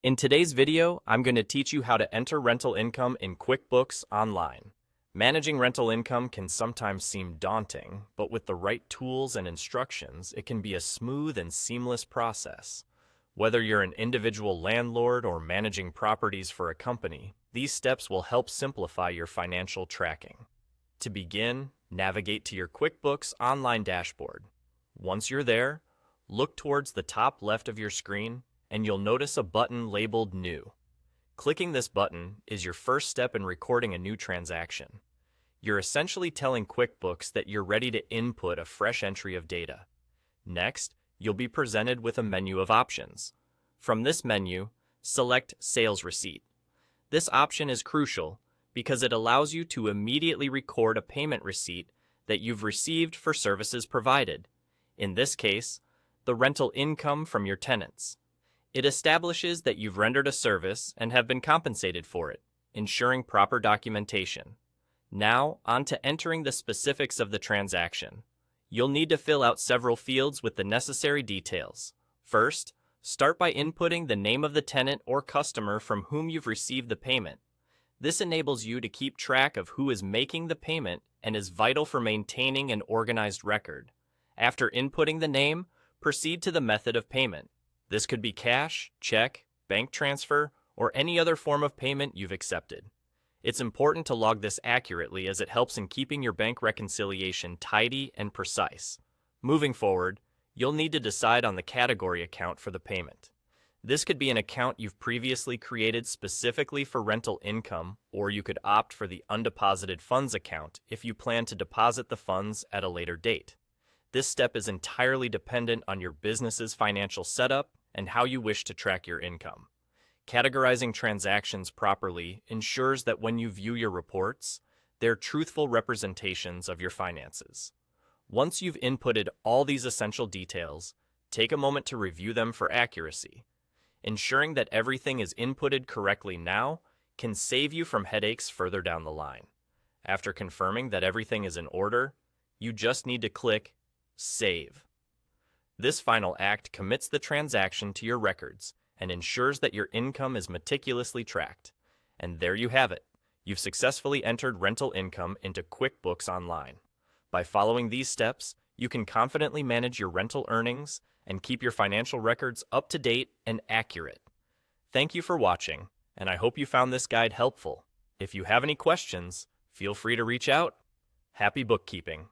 In today's video, I'm going to teach you how to enter rental income in QuickBooks Online. Managing rental income can sometimes seem daunting, but with the right tools and instructions, it can be a smooth and seamless process. Whether you're an individual landlord or managing properties for a company, these steps will help simplify your financial tracking. To begin, navigate to your QuickBooks Online dashboard. Once you're there, look towards the top left of your screen and you'll notice a button labeled New. Clicking this button is your first step in recording a new transaction. You're essentially telling QuickBooks that you're ready to input a fresh entry of data. Next, you'll be presented with a menu of options. From this menu, select Sales Receipt. This option is crucial because it allows you to immediately record a payment receipt that you've received for services provided. In this case, the rental income from your tenants. It establishes that you've rendered a service and have been compensated for it, ensuring proper documentation. Now, on to entering the specifics of the transaction. You'll need to fill out several fields with the necessary details. First, start by inputting the name of the tenant or customer from whom you've received the payment. This enables you to keep track of who is making the payment and is vital for maintaining an organized record. After inputting the name, proceed to the method of payment. This could be cash, check, bank transfer, or any other form of payment you've accepted. It's important to log this accurately as it helps in keeping your bank reconciliation tidy and precise. Moving forward, you'll need to decide on the category account for the payment. This could be an account you've previously created specifically for rental income, or you could opt for the undeposited funds account if you plan to deposit the funds at a later date. This step is entirely dependent on your business's financial setup and how you wish to track your income. Categorizing transactions properly ensures that when you view your reports, they're truthful representations of your finances. Once you've inputted all these essential details, take a moment to review them for accuracy. Ensuring that everything is inputted correctly now can save you from headaches further down the line. After confirming that everything is in order, you just need to click Save. This final act commits the transaction to your records and ensures that your income is meticulously tracked. And there you have it. You've successfully entered rental income into QuickBooks Online. By following these steps, you can confidently manage your rental earnings and keep your financial records up to date and accurate. Thank you for watching, and I hope you found this guide helpful. If you have any questions, feel free to reach out. Happy bookkeeping!